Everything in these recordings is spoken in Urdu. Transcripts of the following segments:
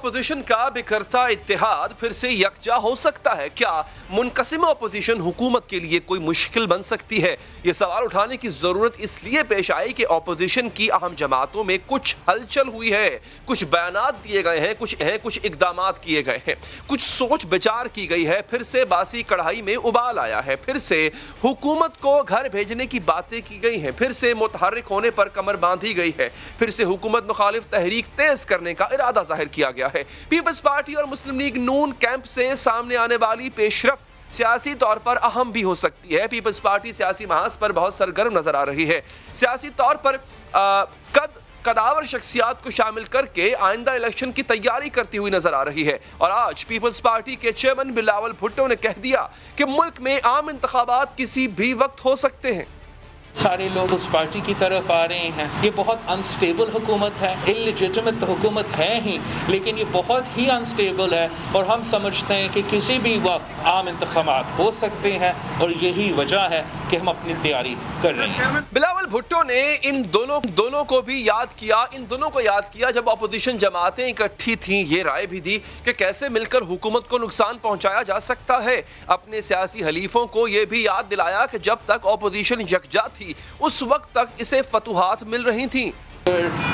اپوزیشن کا بکھرتا اتحاد پھر سے یکجا ہو سکتا ہے کیا؟ منقسم اپوزیشن حکومت کے لیے کوئی مشکل بن سکتی ہے؟ یہ سوال اٹھانے کی ضرورت اس لیے پیش آئی کہ اپوزیشن کی اہم جماعتوں میں کچھ ہلچل ہوئی ہے، کچھ بیانات دیے گئے ہیں، کچھ اقدامات کیے گئے ہیں، کچھ سوچ بچار کی گئی ہے، پھر سے باسی کڑھائی میں ابال آیا ہے، پھر سے حکومت کو گھر بھیجنے کی باتیں کی گئی ہیں، پھر سے متحرک ہونے پر کمر باندھی گئی ہے، پھر سے حکومت مخالف تحریک تیز کرنے کا ارادہ ظاہر کیا گیا ہے۔ پیپلز پارٹی اور مسلم لیگ نون کیمپ سے سامنے آنے والی پیش رفت سیاسی طور پر اہم بھی ہو سکتی ہے۔ پیپلز پارٹی سیاسی محاذ پر بہت سرگرم نظر آ رہی ہے، سیاسی طور پر قداور شخصیات کو شامل کر کے آئندہ الیکشن کی تیاری کرتی ہوئی نظر آ رہی ہے، اور آج پیپلز پارٹی کے چیئرمین بلاول بھٹو نے کہہ دیا کہ ملک میں عام انتخابات کسی بھی وقت ہو سکتے ہیں۔ سارے لوگ اس پارٹی کی طرف آ رہے ہیں۔ یہ بہت انسٹیبل حکومت ہے، اللیجیٹمیٹ حکومت ہے ہی، لیکن یہ بہت ہی انسٹیبل ہے، اور ہم سمجھتے ہیں کہ کسی بھی وقت عام انتخابات ہو سکتے ہیں، اور یہی وجہ ہے کہ ہم اپنی تیاری کر رہے ہیں۔ بلاول بھٹو نے ان دونوں کو یاد کیا جب اپوزیشن جماعتیں اکٹھی تھیں، یہ رائے بھی دی کہ کیسے مل کر حکومت کو نقصان پہنچایا جا سکتا ہے۔ اپنے سیاسی حلیفوں کو یہ بھی یاد دلایا کہ جب تک اپوزیشن یکجا تھی اس وقت تک اسے فتوحات مل رہی تھیں۔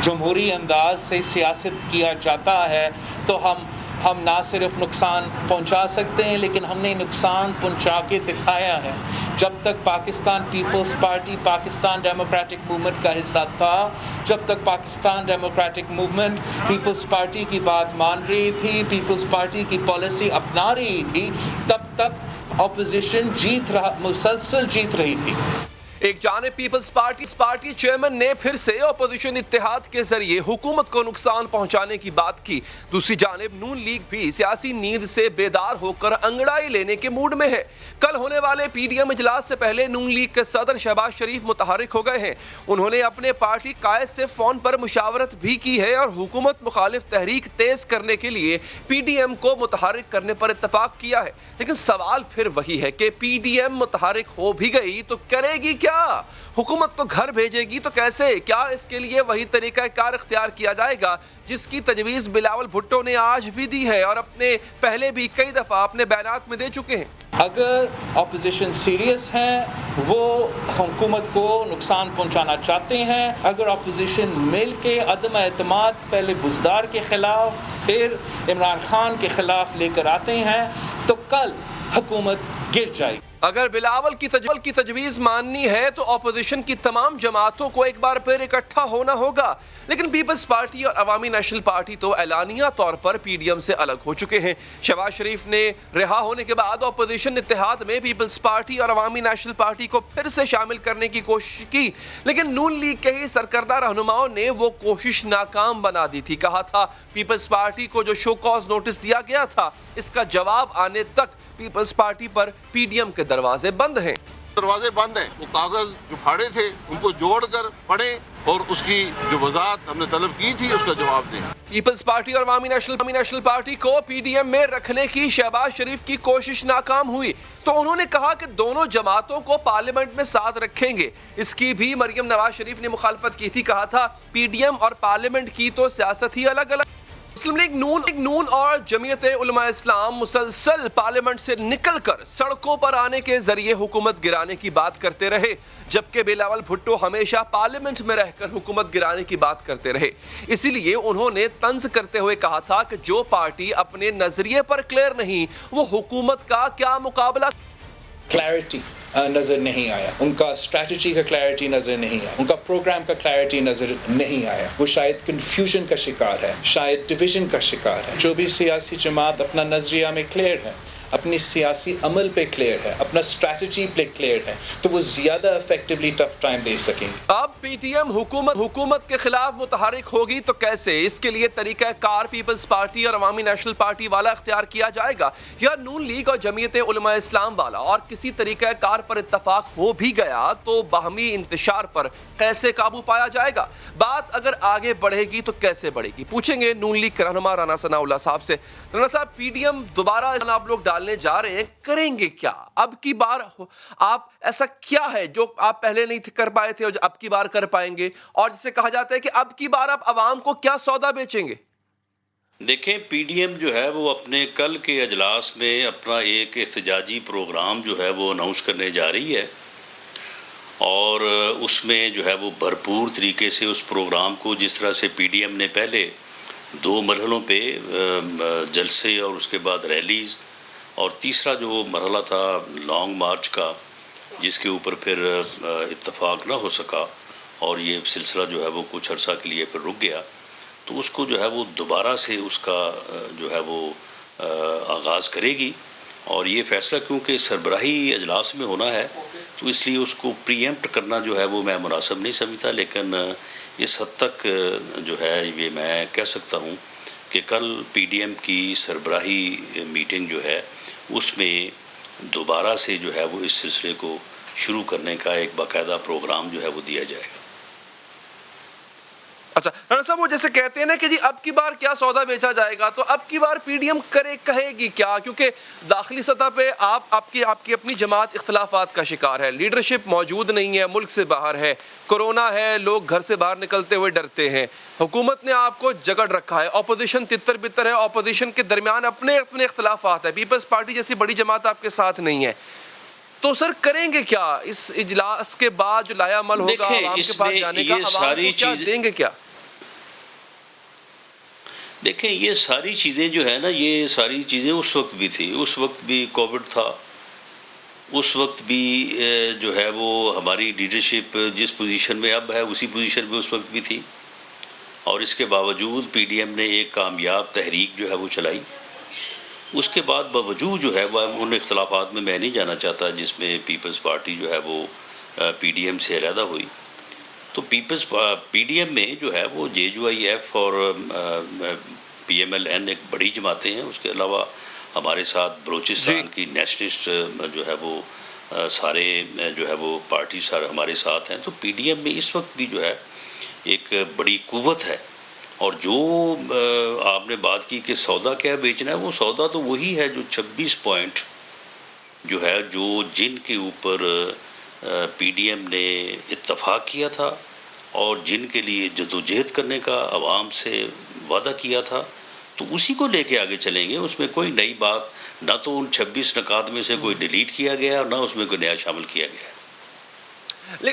جمہوری انداز سے سیاست کیا جاتا ہے تو ہم نہ صرف نقصان پہنچا سکتے ہیں، لیکن ہم نے نقصان پہنچا کے دکھایا ہے۔ جب تک Pakistan Peoples Party Pakistan Democratic Movement کا حصہ تھا، جب تک Pakistan Democratic Movement Peoples Party کی بات مان رہی تھی، پیپلز پارٹی کی پالیسی اپنا رہی تھی، تب تک اپوزیشن مسلسل جیت رہی تھی۔ ایک جانب پیپلز پارٹی چیئرمین نے پھر سے اپوزیشن اتحاد کے ذریعے حکومت کو نقصان پہنچانے کی بات کی، دوسری جانب نون لیگ بھی سیاسی نیند سے بیدار ہو کر انگڑائی لینے کے موڈ میں ہے۔ کل ہونے والے پی ڈی ایم اجلاس سے پہلے نون لیگ کے صدر شہباز شریف متحرک ہو گئے ہیں۔ انہوں نے اپنے پارٹی قائد سے فون پر مشاورت بھی کی ہے اور حکومت مخالف تحریک تیز کرنے کے لیے پی ڈی ایم کو متحرک کرنے پر اتفاق کیا ہے، لیکن سوال پھر وہی ہے کہ پی ڈی ایم متحرک ہو بھی گئی تو کرے گی کیا؟ حکومت کو گھر بھیجے گی تو کیسے؟ کیا اس کے لیے وہی طریقہ کار اختیار کیا جائے گا جس کی تجویز بلاول بھٹو نے آج بھی دی ہے اور اپنے پہلے بھی کئی دفعہ اپنے بیانات میں دے چکے ہیں؟ اگر اپوزیشن سیریس ہیں، وہ حکومت کو نقصان پہنچانا چاہتے ہیں، اگر اپوزیشن مل کے عدم اعتماد پہلے بزدار کے خلاف پھر عمران خان کے خلاف لے کر آتے ہیں تو کل حکومت گر جائے گی۔ اگر بلاول کی تجویز ماننی ہے تو اپوزیشن کی تمام جماعتوں کو ایک بار پھر اکٹھا ہونا ہوگا، لیکن پیپلز پارٹی اور عوامی نیشنل پارٹی تو اعلانیہ طور پر پی ڈی ایم سے الگ ہو چکے ہیں۔ شہباز شریف نے رہا ہونے کے بعد اپوزیشن اتحاد میں پیپلز پارٹی اور عوامی نیشنل پارٹی کو پھر سے شامل کرنے کی کوشش کی، لیکن نون لیگ کے ہی سرکردہ رہنماؤں نے وہ کوشش ناکام بنا دی تھی۔ کہا تھا پیپلز پارٹی کو جو شو کاز نوٹس دیا گیا تھا اس کا جواب آنے تک پیپلز پارٹی پر پی ڈی ایم کے دروازے بند ہیں۔ دروازے بند ہیں، وہ کاغذ جو پھاڑے تھے ان کو جوڑ کر پڑھیں اور اس کی جو وضاحت ہم نے طلب کی تھی اس کا جواب دیں۔ پیپلز پارٹی اور عوامی نیشنل پارٹی کو پی ڈی ایم میں رکھنے کی شہباز شریف کی کوشش ناکام ہوئی تو انہوں نے کہا کہ دونوں جماعتوں کو پارلیمنٹ میں ساتھ رکھیں گے۔ اس کی بھی مریم نواز شریف نے مخالفت کی تھی، کہا تھا پی ڈی ایم اور پارلیمنٹ کی تو سیاست ہی الگ الگ۔ مسلم لیگ نون اور جمعیت علماء اسلام مسلسل پارلیمنٹ سے نکل کر سڑکوں پر آنے کے ذریعے حکومت گرانے کی بات کرتے رہے، جبکہ بلاول بھٹو ہمیشہ پارلیمنٹ میں رہ کر حکومت گرانے کی بات کرتے رہے۔ اسی لیے انہوں نے طنز کرتے ہوئے کہا تھا کہ جو پارٹی اپنے نظریے پر کلیئر نہیں وہ حکومت کا کیا مقابلہ۔ کلیئرٹی نظر نہیں آیا، ان کا اسٹریٹجی کا کلیئرٹی نظر نہیں آیا، ان کا پروگرام کا کلیئرٹی نظر نہیں آیا۔ وہ شاید کنفیوژن کا شکار ہے، شاید ڈویژن کا شکار ہے۔ جو بھی سیاسی جماعت اپنا نظریہ میں کلیئر ہے، اپنی سیاسی عمل پہ کلیئر ہے، اپنا اسٹریٹجی پہ کلیئر ہے، تو وہ زیادہ افیکٹولی ٹف ٹائم دے سکیں گے۔ اب پی ٹی ایم حکومت کے خلاف متحرک ہوگی تو کیسے؟ اس کے لیے طریقہ کار پیپلز پارٹی اور عوامی نیشنل پارٹی والا اختیار کیا جائے گا یا نون لیگ اور جمعیت علماء اسلام والا؟ اور کسی طریقہ کار پر اتفاق ہو بھی گیا تو باہمی انتشار پر کیسے قابو پایا جائے گا؟ بات اگر آگے بڑھے گی تو کیسے بڑھے گی؟ پوچھیں گے نون لیگ کے رہنما رانا ثناء اللہ صاحب سے۔ رانا صاحب، پی ڈی ایم دوبارہ آپ لوگ ڈالنے جا رہے ہیں، کریں گے کیا؟ اب کی بار آپ ایسا کیا ہے جو آپ پہلے نہیں کر پائے تھے اور اب کی بار کر پائیں گے؟ اور جسے کہا جاتا ہے کہ اب کی بار آپ عوام کو کیا سودا بیچیں گے؟ دیکھیں پی ڈی ایم جو ہے وہ اپنے کل کے اجلاس میں اپنا ایک احتجاجی پروگرام جو ہے وہ اناؤنس کرنے جا رہی ہے، اور اس میں جو ہے وہ بھرپور طریقے سے اس پروگرام کو، جس طرح سے پی ڈی ایم نے پہلے 2 مرحلوں پہ جلسے اور اس کے بعد ریلیز، اور تیسرا جو مرحلہ تھا لانگ مارچ کا، جس کے اوپر پھر اتفاق نہ ہو سکا اور یہ سلسلہ جو ہے وہ کچھ عرصہ کے لیے پھر رک گیا، تو اس کو جو ہے وہ دوبارہ سے اس کا جو ہے وہ آغاز کرے گی. اور یہ فیصلہ کیونکہ سربراہی اجلاس میں ہونا ہے تو اس لیے اس کو پری ایمپٹ کرنا جو ہے وہ میں مناسب نہیں سمجھتا، لیکن اس حد تک جو ہے یہ میں کہہ سکتا ہوں کہ کل پی ڈی ایم کی سربراہی میٹنگ جو ہے اس میں دوبارہ سے جو ہے وہ اس سلسلے کو شروع کرنے کا ایک باقاعدہ پروگرام جو ہے وہ دیا جائے گا. اچھا رانا صاحب، وہ جیسے کہتے ہیں نا کہ جی اب کی بار کیا سودا بیچا جائے گا، تو اب کی بار پی ڈی ایم کہے گی کیا؟ کیونکہ داخلی سطح پہ آپ کی اپنی جماعت اختلافات کا شکار ہے، لیڈرشپ موجود نہیں ہے، ملک سے باہر ہے، کورونا ہے، لوگ گھر سے باہر نکلتے ہوئے ڈرتے ہیں، حکومت نے آپ کو جگڑ رکھا ہے، اپوزیشن تتر بتر ہے، اپوزیشن کے درمیان اپنے اختلافات ہیں، پیپلز پارٹی جیسی بڑی جماعت آپ کے ساتھ نہیں ہے، تو سر کریں گے کیا اس اجلاس کے بعد جو لایا عمل ہوگا عوام کے پاس جانے کا؟ عوام کو کیا دیں گے کیا؟ دیکھیں یہ ساری چیزیں جو ہے نا، یہ ساری چیزیں اس وقت بھی تھی، اس وقت بھی کووڈ تھا، اس وقت بھی جو ہے وہ ہماری لیڈرشپ جس پوزیشن میں اب ہے اسی پوزیشن میں اس وقت بھی تھی، اور اس کے باوجود پی ڈی ایم نے ایک کامیاب تحریک جو ہے وہ چلائی. اس کے بعد باوجود جو ہے وہ ان اختلافات میں نہیں جانا چاہتا جس میں پیپلز پارٹی جو ہے وہ پی ڈی ایم سے علیحدہ ہوئی. تو پی ڈی ایم میں جو ہے وہ جے یو آئی ایف اور پی ایم ایل این ایک بڑی جماعتیں ہیں، اس کے علاوہ ہمارے ساتھ بلوچستان کی نیشنلسٹ جو ہے وہ سارے جو ہے وہ پارٹی سارے ہمارے ساتھ ہیں. تو پی ڈی ایم میں اس وقت بھی جو ہے ایک بڑی قوت ہے. اور جو آپ نے بات کی کہ سودا کیا بیچنا ہے، وہ سودا تو وہی ہے جو 26 پوائنٹ جو ہے جن کے اوپر پی ڈی ایم نے اتفاق کیا تھا اور جن کے لیے جدوجہد کرنے کا عوام سے وعدہ کیا تھا، تو اسی کو لے کے آگے چلیں گے. اس میں کوئی نئی بات نہ تو ان 26 نکات میں سے کوئی ڈیلیٹ کیا گیا اور نہ اس میں کوئی نیا شامل کیا گیا.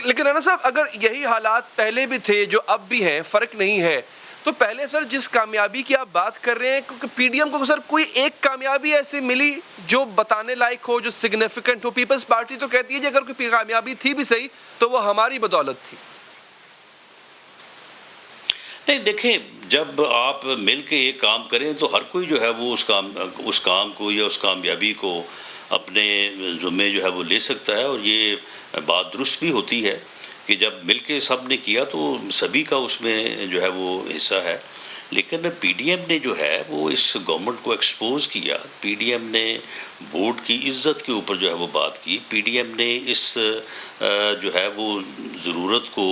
لیکن رانا صاحب اگر یہی حالات پہلے بھی تھے جو اب بھی ہیں، فرق نہیں ہے، تو پہلے سر جس کامیابی کی آپ بات کر رہے ہیں، کیونکہ پی ڈی ایم کو سر کوئی ایک کامیابی ایسی ملی جو بتانے لائق ہو، جو سگنیفیکنٹ ہو؟ پیپلز پارٹی تو کہتی ہے جی اگر کوئی کامیابی تھی بھی صحیح تو وہ ہماری بدولت تھی. نہیں دیکھیں، جب آپ مل کے ایک کام کریں تو ہر کوئی جو ہے وہ اس کام کو یا اس کامیابی کو اپنے ذمے جو ہے وہ لے سکتا ہے. اور یہ بات درست بھی ہوتی ہے کہ جب مل کے سب نے کیا تو سبھی کا اس میں جو ہے وہ حصہ ہے. لیکن پی ڈی ایم نے جو ہے وہ اس گورنمنٹ کو ایکسپوز کیا، پی ڈی ایم نے ووٹ کی عزت کے اوپر جو ہے وہ بات کی، پی ڈی ایم نے اس جو ہے وہ ضرورت کو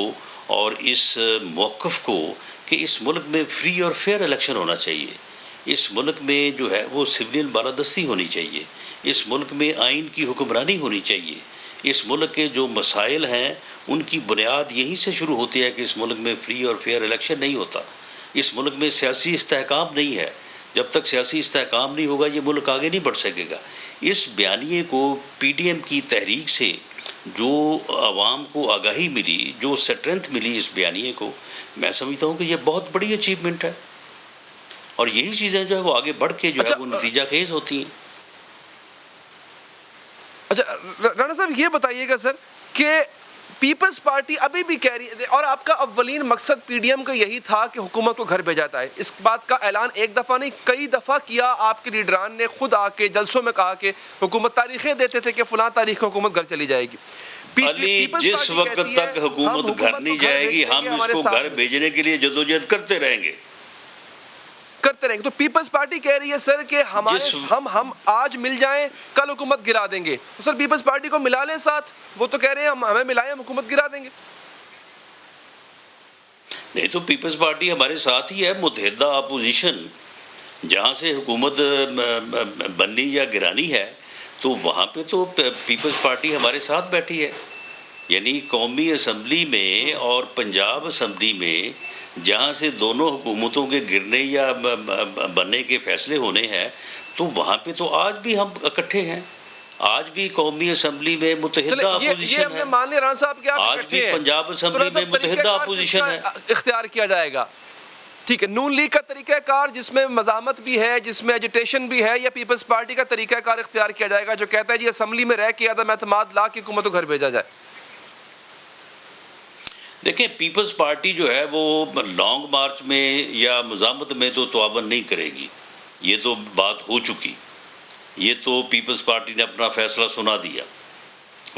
اور اس موقف کو کہ اس ملک میں فری اور فیئر الیکشن ہونا چاہیے، اس ملک میں جو ہے وہ سویلین بالادستی ہونی چاہیے، اس ملک میں آئین کی حکمرانی ہونی چاہیے، اس ملک کے جو مسائل ہیں ان کی بنیاد یہیں سے شروع ہوتی ہے کہ اس ملک میں فری اور فیئر الیکشن نہیں ہوتا، اس ملک میں سیاسی استحکام نہیں ہے. جب تک سیاسی استحکام نہیں ہوگا یہ ملک آگے نہیں بڑھ سکے گا. اس بیانیے کو پی ڈی ایم کی تحریک سے جو عوام کو آگاہی ملی، جو اسٹرینتھ ملی اس بیانیے کو، میں سمجھتا ہوں کہ یہ بہت بڑی اچیومنٹ ہے. اور یہی چیزیں جو ہے وہ آگے بڑھ کے جو ہے وہ نتیجہ خیز ہوتی ہیں. اچھا رانا صاحب یہ بتائیے گا سر کہ پیپلز پارٹی ابھی بھی کہہ رہی ہے، اور آپ کا اولین مقصد پی ڈی ایم کا یہی تھا کہ حکومت کو گھر بھیجا جائے، اس بات کا اعلان ایک دفعہ نہیں کئی دفعہ کیا. آپ کے لیڈران نے خود آ کے جلسوں میں کہا کہ حکومت تاریخیں دیتے تھے کہ فلاں تاریخ کو حکومت گھر چلی جائے گی. علی جس وقت تک حکومت گھر نہیں جائے گی ہم اس کو گھر بھیجنے کے لیے جدوجہد کرتے رہیں گے. تو پیپلز پارٹی کہہ رہی ہے سر کہ ہم آج مل جائیں کل حکومت گرا دیں گے. تو سر پیپلز پارٹی کو ملا لیں ساتھ، وہ تو کہہ رہے ہیں ہمیں ملائیں ہم حکومت گرا دیں گے. نہیں تو پیپلز پارٹی ہمارے ساتھ ہی ہے، متحدہ اپوزیشن جہاں سے حکومت بننی یا گرانی ہے تو وہاں پہ تو پیپلز پارٹی ہمارے ساتھ بیٹھی ہے. یعنی قومی اسمبلی میں اور پنجاب اسمبلی میں جہاں سے دونوں حکومتوں کے گرنے یا بننے کے فیصلے ہونے ہیں، تو وہاں پہ تو آج بھی ہم اکٹھے ہیں، آج بھی قومی اسمبلی میں متحدہ یہ اپوزیشن ہم ہے، نے مان لیا رانا صاحب کہ آپ آج اکٹھے بھی ہیں، پنجاب تو اسمبلی رانا میں صاحب طریقہ متحدہ کار کس اپوزیشن کا ہے۔ اختیار کیا جائے گا؟ ٹھیک ہے، نون لیگ کا طریقہ کار جس میں مزاحمت بھی ہے، جس میں ایجیٹیشن بھی ہے، یا پیپلز پارٹی کا طریقہ کار اختیار کیا جائے گا جو کہتا ہے جی اسمبلی میں رہ کے عدم اعتماد لا کے حکومت کو گھر بھیجا جائے؟ دیکھیں، پیپلز پارٹی جو ہے وہ لانگ مارچ میں یا مزاحمت میں تو تعاون نہیں کرے گی، یہ تو بات ہو چکی، یہ تو پیپلز پارٹی نے اپنا فیصلہ سنا دیا،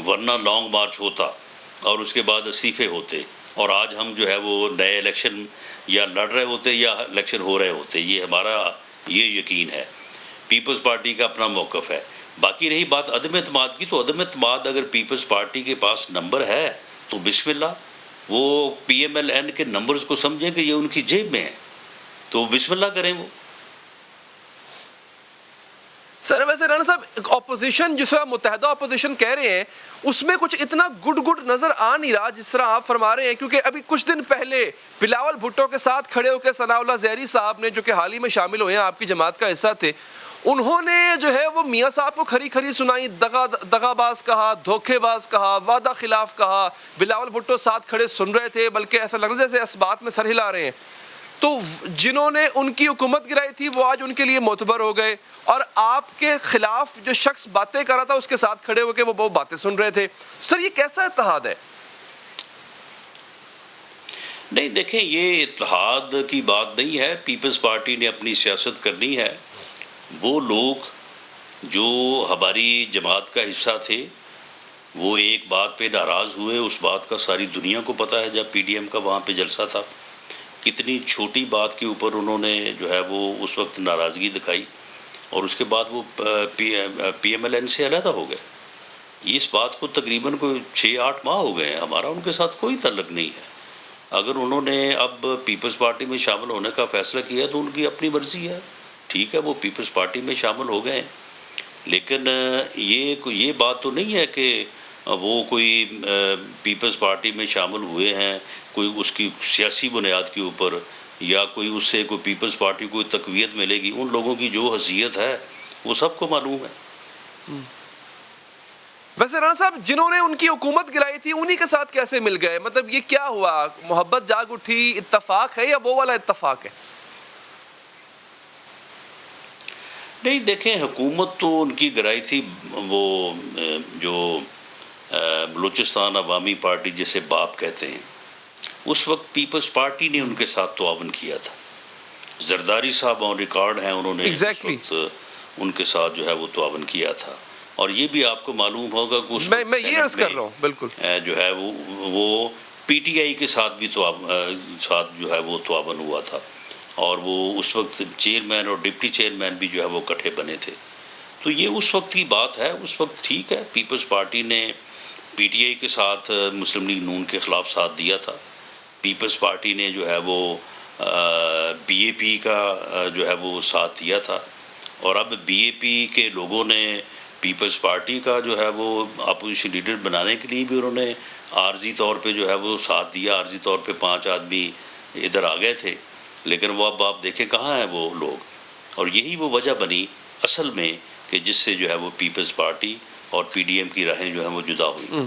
ورنہ لانگ مارچ ہوتا اور اس کے بعد استعفے ہوتے، اور آج ہم جو ہے وہ نئے الیکشن یا لڑ رہے ہوتے یا الیکشن ہو رہے ہوتے، یہ ہمارا یہ یقین ہے۔ پیپلز پارٹی کا اپنا موقف ہے۔ باقی رہی بات عدم اعتماد کی، تو عدم اعتماد اگر پیپلز پارٹی کے پاس نمبر ہے تو بسم اللہ، وہ پی ایم ایل این کے نمبرز کو سمجھیں کہ یہ ان کی جیب میں ہے، تو بسم اللہ کریں وہ۔ سر ویسے رانا صاحب اپوزیشن جسے آپ متحدہ اپوزیشن کہہ رہے ہیں، اس میں کچھ اتنا گڈ نظر آ نہیں رہا جس طرح آپ فرما رہے ہیں، کیونکہ ابھی کچھ دن پہلے بلاول بھٹو کے ساتھ کھڑے ہو کے ثناء اللہ زہری صاحب نے، جو کہ حال ہی میں شامل ہوئے ہیں، آپ کی جماعت کا حصہ تھے، انہوں نے جو ہے وہ میاں صاحب کو کھری سنائی، دغا باز کہا، دھوکے باز کہا، وعدہ خلاف کہا۔ بلاول بھٹو ساتھ کھڑے سن رہے تھے، بلکہ ایسا لگ رہا ہے جیسے اس بات میں سر ہلا رہے ہیں۔ تو جنہوں نے ان کی حکومت گرائی تھی وہ آج ان کے لیے معتبر ہو گئے، اور آپ کے خلاف جو شخص باتیں کر رہا تھا اس کے ساتھ کھڑے ہو کے وہ باتیں سن رہے تھے۔ سر یہ کیسا اتحاد ہے؟ نہیں دیکھیں، یہ اتحاد کی بات نہیں ہے، پیپلز پارٹی نے اپنی سیاست کرنی ہے۔ وہ لوگ جو ہماری جماعت کا حصہ تھے وہ ایک بات پہ ناراض ہوئے، اس بات کا ساری دنیا کو پتہ ہے، جب پی ڈی ایم کا وہاں پہ جلسہ تھا کتنی چھوٹی بات کے اوپر انہوں نے جو ہے وہ اس وقت ناراضگی دکھائی، اور اس کے بعد وہ پی ایم ایل این سے علیحدہ ہو گئے۔ اس بات کو تقریباً کوئی 6-8 ماہ ہو گئے ہیں، ہمارا ان کے ساتھ کوئی تعلق نہیں ہے۔ اگر انہوں نے اب پیپلز پارٹی میں شامل ہونے کا فیصلہ کیا تو ان کی اپنی مرضی ہے، ٹھیک ہے، وہ پیپلز پارٹی میں شامل ہو گئے ہیں، لیکن یہ بات تو نہیں ہے کہ وہ کوئی پیپلز پارٹی میں شامل ہوئے ہیں کوئی اس کی سیاسی بنیاد کے اوپر، یا کوئی اس سے کوئی پیپلز پارٹی کو تقویت ملے گی۔ ان لوگوں کی جو حیثیت ہے وہ سب کو معلوم ہے۔ ویسے رانا صاحب جنہوں نے ان کی حکومت گرائی تھی انہی کے ساتھ کیسے مل گئے؟ مطلب یہ کیا ہوا؟ محبت جاگ اٹھی، اتفاق ہے، یا وہ والا اتفاق ہے؟ نہیں دیکھیں، حکومت تو ان کی گرائی تھی وہ جو بلوچستان عوامی پارٹی جسے باپ کہتے ہیں، اس وقت پیپلز پارٹی نے ان کے ساتھ تعاون کیا تھا۔ زرداری صاحب آن ریکارڈ ہیں، انہوں نے اس وقت ان کے ساتھ جو ہے وہ تعاون کیا تھا، اور یہ بھی آپ کو معلوم ہوگا کہ اس میں یہ عرض کر رہا ہوں بالکل جو ہے وہ پی ٹی آئی کے ساتھ بھی ساتھ جو ہے وہ تعاون ہوا تھا، اور وہ اس وقت چیئرمین اور ڈپٹی چیئرمین بھی جو ہے وہ اکٹھے بنے تھے۔ تو یہ اس وقت کی بات ہے، اس وقت ٹھیک ہے، پیپلز پارٹی نے پی ٹی آئی کے ساتھ مسلم لیگ نون کے خلاف ساتھ دیا تھا، پیپلز پارٹی نے جو ہے وہ بی اے پی کا جو ہے وہ ساتھ دیا تھا، اور اب بی اے پی کے لوگوں نے پیپلز پارٹی کا جو ہے وہ اپوزیشن لیڈر بنانے کے لیے بھی انہوں نے عارضی طور پہ جو ہے وہ ساتھ دیا، عارضی طور پہ 5 آدمی ادھر آ گئے تھے، لیکن وہ اب آپ دیکھیں کہاں ہیں وہ لوگ، اور یہی وہ وجہ بنی اصل میں کہ جس سے جو ہے وہ پیپلز پارٹی اور پی ڈی ایم کی راہیں جو ہیں وہ جدا ہوئی۔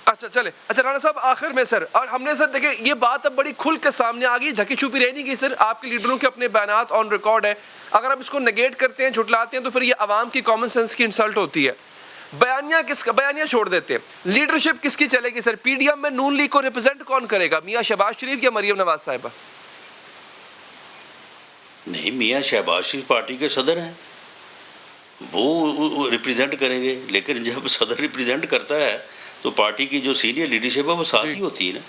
اچھا چلے، اچھا رانا صاحب آخر میں سر، اور ہم نے سر دیکھیں یہ بات اب بڑی کھل کے سامنے آ گئی، ڈھکی چھپی رہ نہیں گئی سر، آپ کے لیڈروں کے اپنے بیانات آن ریکارڈ ہیں، اگر آپ اس کو نیگیٹ کرتے ہیں، جھٹلاتے ہیں، تو پھر یہ عوام کی کامن سینس کی انسلٹ ہوتی ہے۔ بیانیہ کس کا؟ بیانیہ چھوڑ دیتے ہیں، لیڈرشپ کس کی چلے گی سر؟ پی ڈی ایم میں نون لیگ کو ریپرزینٹ کون کرے گا؟ میاں شہباز شریف یا مریم نواز صاحبہ؟ نہیں، میاں شہباز شریف پارٹی کے صدر ہیں، وہ ریپرزینٹ کریں گے، لیکن جب صدر ریپرزینٹ کرتا ہے تو پارٹی کی جو سینئر لیڈرشپ ہے وہ ساتھ ہی ہوتی ہے نا،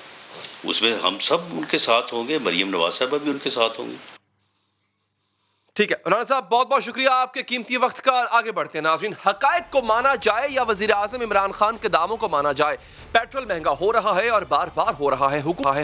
اس میں ہم سب ان کے ساتھ ہوں گے، مریم نواز صاحبہ بھی ان کے ساتھ ہوں گے۔ ٹھیک ہے رانا صاحب، بہت بہت شکریہ آپ کے قیمتی وقت کا. آگے بڑھتے ہیں ناظرین. حقائق کو مانا جائے یا وزیر اعظم عمران خان کے دعووں کو مانا جائے، پیٹرول مہنگا ہو رہا ہے اور بار بار ہو رہا ہے.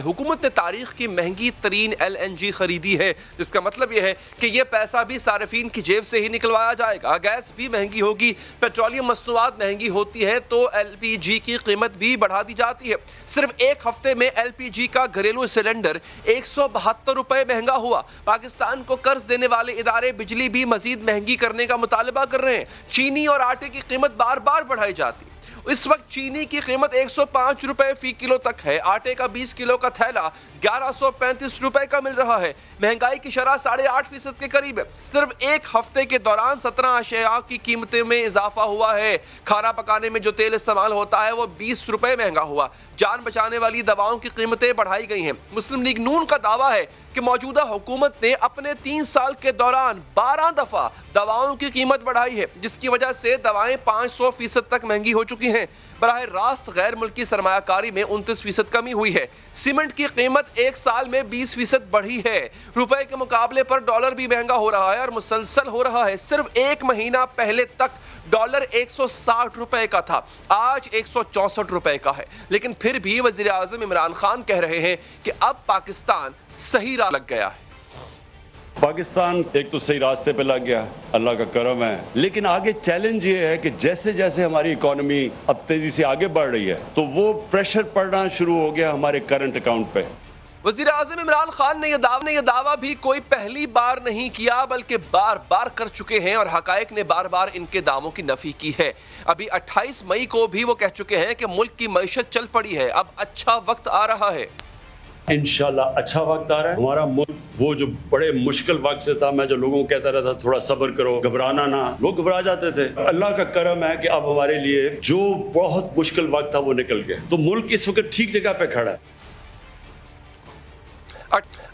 حکومت نے تاریخ کی مہنگی ترین LNG خریدی ہے، جس کا مطلب یہ ہے کہ یہ پیسہ بھی صارفین کی جیب سے ہی نکلوایا جائے گا. گیس بھی مہنگی ہوگی، پیٹرولیم مصنوعات مہنگی ہوتی ہے تو LPG کی قیمت بھی بڑھا دی جاتی ہے. صرف ایک ہفتے میں LPG کا گھریلو سلنڈر 172 روپے مہنگا ہوا. پاکستان کو قرض دینے والے ادارے بجلی بھی مزید مہنگی کرنے کا مطالبہ کر رہے ہیں. چینی اور آٹے کی قیمت بار بار بڑھائی جاتی. اس وقت چینی کی قیمت 105 روپے فی کلو تک ہے. آٹے کا 20 کلو کا تھیلا 1135 روپے کا مل رہا ہے. مہنگائی کی شرح 8.5% کے قریب ہے. صرف ایک ہفتے کے دوران 17 اشیاء کی قیمتوں میں اضافہ ہوا ہے. کھانا پکانے میں جو تیل استعمال ہوتا ہے وہ 20 روپے مہنگا ہوا. جان بچانے والی دواؤں کی قیمتیں بڑھائی گئی ہیں. مسلم لیگ نون کا دعویٰ ہے کہ موجودہ حکومت نے اپنے 3 سال کے دوران 12 دفعہ دواؤں کی قیمت بڑھائی ہے، جس کی وجہ سے دوائیں 500% تک مہنگی ہو چکی ہیں. براہ راست غیر ملکی سرمایہ کاری میں 29% کمی ہوئی ہے. سیمنٹ کی قیمت ایک سال میں 20% بڑھی ہے. روپے کے مقابلے پر ڈالر بھی مہنگا ہو رہا ہے اور مسلسل ہو رہا ہے. صرف ایک مہینہ پہلے تک ڈالر 160 روپے کا تھا، آج 164 روپے کا ہے. لیکن پھر بھی وزیر اعظم عمران خان کہہ رہے ہیں کہ اب پاکستان صحیح راہ لگ گیا ہے. پاکستان ایک تو صحیح راستے پہ لگ گیا، اللہ کا کرم ہے، لیکن آگے چیلنج یہ ہے کہ جیسے جیسے ہماری اکانومی اب تیزی سے آگے بڑھ رہی ہے تو وہ پریشر پڑنا شروع ہو گیا ہمارے کرنٹ اکاؤنٹ پہ. وزیر اعظم عمران خان نے یہ دعویٰ بھی کوئی پہلی بار نہیں کیا بلکہ بار بار کر چکے ہیں اور حقائق نے بار بار ان کے دعووں کی نفی کی ہے. ابھی 28 مئی کو بھی وہ کہہ چکے ہیں کہ ملک کی معیشت چل پڑی ہے، اب اچھا وقت آ رہا ہے. انشاءاللہ اچھا وقت آ رہا ہے. ہمارا ملک وہ جو بڑے مشکل وقت سے تھا، میں جو لوگوں کو کہتا رہتا تھوڑا صبر کرو، گھبرانا نہ، لوگ گھبرا جاتے تھے. اللہ کا کرم ہے کہ اب ہمارے لیے جو بہت مشکل وقت تھا وہ نکل گیا، تو ملک اس وقت ٹھیک جگہ پہ کھڑا ہے.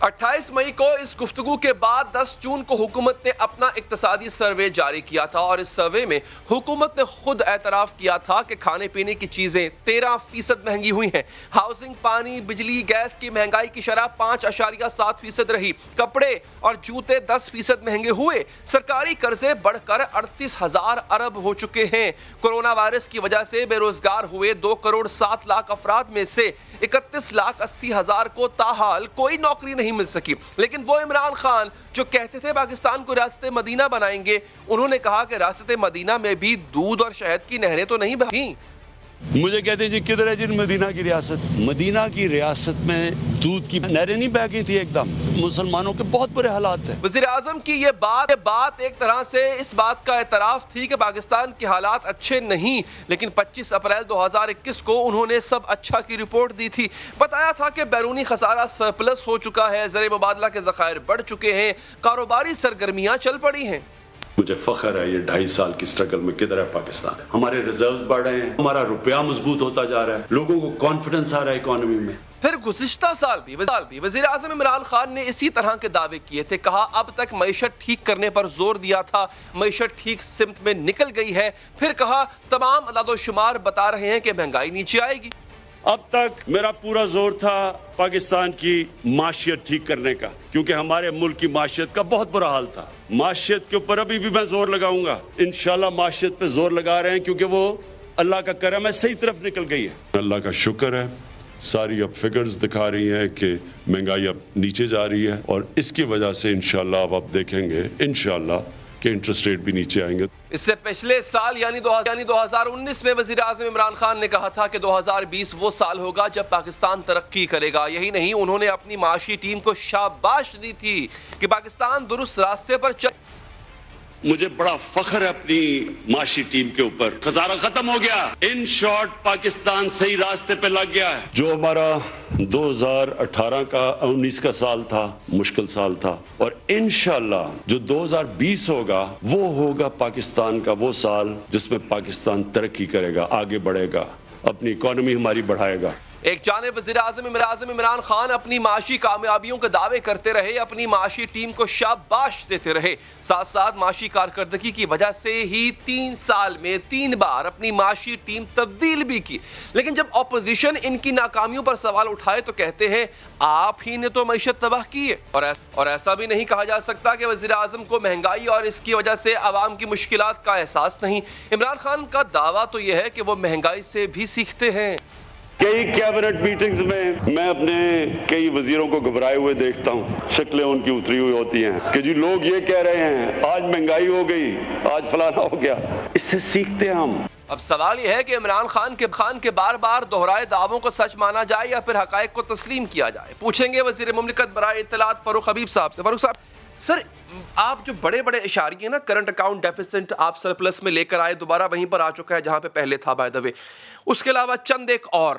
28 مئی کو اس گفتگو کے بعد 10 جون کو حکومت نے اپنا اقتصادی سروے جاری کیا تھا اور اس سروے میں حکومت نے خود اعتراف کیا تھا کہ کھانے پینے کی چیزیں 13% مہنگی ہوئی ہیں. ہاؤسنگ، پانی، بجلی، گیس کی مہنگائی کی شرح 5.7% رہی. کپڑے اور جوتے 10% مہنگے ہوئے. سرکاری قرضے بڑھ کر 38,000 ارب ہو چکے ہیں. کورونا وائرس کی وجہ سے بے روزگار ہوئے 2.7 کروڑ افراد میں سے 31,80,000 کو تاحال کوئی نوکری نہیں مل سکی. لیکن وہ عمران خان جو کہتے تھے پاکستان کو ریاست مدینہ بنائیں گے، انہوں نے کہا کہ ریاست مدینہ میں بھی دودھ اور شہد کی نہریں تو نہیں بہیں. مجھے کہتے ہیں جی کدھر ہے جی مدینہ کی ریاست؟ مدینہ کی ریاست میں دودھ کی نہریں نہیں بہہ گئی تھی. ایک دم مسلمانوں کے بہت برے حالات تھے. وزیر اعظم کی یہ بات ایک طرح سے اس بات کا اعتراف تھی کہ پاکستان کے حالات اچھے نہیں، لیکن 25 اپریل 2021 کو انہوں نے سب اچھا کی رپورٹ دی تھی. بتایا تھا کہ بیرونی خسارہ سرپلس ہو چکا ہے، زر مبادلہ کے ذخائر بڑھ چکے ہیں، کاروباری سرگرمیاں چل پڑی ہیں. مجھے فخر ہے یہ 2.5 سال کی سٹرگل میں کدھر ہے پاکستان. ہمارے ریزروز بڑھ رہے ہیں، ہمارا روپیہ مضبوط ہوتا جا رہا ہے، لوگوں کو کانفیڈنس آ رہا ہے اکانومی میں. پھر گزشتہ سال بھی وزیر اعظم عمران خان نے اسی طرح کے دعوے کیے تھے. کہا اب تک معیشت ٹھیک کرنے پر زور دیا تھا، معیشت ٹھیک سمت میں نکل گئی ہے. پھر کہا تمام اعداد و شمار بتا رہے ہیں کہ مہنگائی نیچے آئے گی. اب تک میرا پورا زور تھا پاکستان کی معیشت ٹھیک کرنے کا، کیونکہ ہمارے ملک کی معیشت کا بہت برا حال تھا. معیشت کے اوپر ابھی بھی میں زور لگاؤں گا. انشاءاللہ معیشت پہ زور لگا رہے ہیں کیونکہ وہ اللہ کا کرم ہے صحیح طرف نکل گئی ہے. اللہ کا شکر ہے، ساری اب فگرز دکھا رہی ہیں کہ مہنگائی اب نیچے جا رہی ہے اور اس کی وجہ سے انشاءاللہ اب آپ دیکھیں گے انشاءاللہ کہ انٹرسٹ ریٹ بھی نیچے آئیں گے. اس سے پچھلے سال یعنی 2019 میں وزیر اعظم عمران خان نے کہا تھا کہ 2020 وہ سال ہوگا جب پاکستان ترقی کرے گا. یہی نہیں، انہوں نے اپنی معاشی ٹیم کو شاباش دی تھی کہ پاکستان درست راستے پر چل. مجھے بڑا فخر ہے اپنی معاشی ٹیم کے اوپر. خسارہ ختم ہو گیا. ان شارٹ پاکستان صحیح راستے پہ لگ گیا ہے. جو ہمارا 2018 کا 19 کا سال تھا مشکل سال تھا، اور انشاءاللہ جو 2020 ہوگا وہ ہوگا پاکستان کا وہ سال جس میں پاکستان ترقی کرے گا، آگے بڑھے گا، اپنی اکانومی ہماری بڑھائے گا. ایک جانب وزیر اعظم عمران خان اپنی معاشی کامیابیوں کے دعوے کرتے رہے، اپنی معاشی ٹیم کو شاباش دیتے رہے، ساتھ ساتھ معاشی کارکردگی کی وجہ سے ہی 3 سال میں 3 بار اپنی معاشی ٹیم تبدیل بھی کی، لیکن جب اپوزیشن ان کی ناکامیوں پر سوال اٹھائے تو کہتے ہیں آپ ہی نے تو معیشت تباہ کی ہے۔ اور ایسا بھی نہیں کہا جا سکتا کہ وزیر اعظم کو مہنگائی اور اس کی وجہ سے عوام کی مشکلات کا احساس نہیں۔ عمران خان کا دعویٰ تو یہ ہے کہ وہ مہنگائی سے بھی سیکھتے ہیں۔ کئی کیبنٹ میٹنگز میں اپنے کئی وزیروں کو گھبرائے ہوئے دیکھتا ہوں، شکلیں ان کی اتری ہوئی ہوتی ہیں کہ جی لوگ یہ کہہ رہے ہیں آج مہنگائی ہو گئی، آج فلانا ہو گیا، اس سے سیکھتے ہیں ہم۔ اب سوال یہ ہے کہ عمران خان کے بار بار دہرائے دعووں کو سچ مانا جائے یا پھر حقائق کو تسلیم کیا جائے۔ پوچھیں گے وزیر مملکت برائے اطلاعات فاروق حبیب صاحب سے۔ فاروق صاحب، سر آپ جو بڑے اشاریے نا کرنٹ اکاؤنٹ ڈیفیسٹ آپ سرپلس میں لے کر آئے، دوبارہ وہیں پر آ چکا ہے جہاں پہ پہلے تھا بائی دا وے، اس کے علاوہ چند ایک اور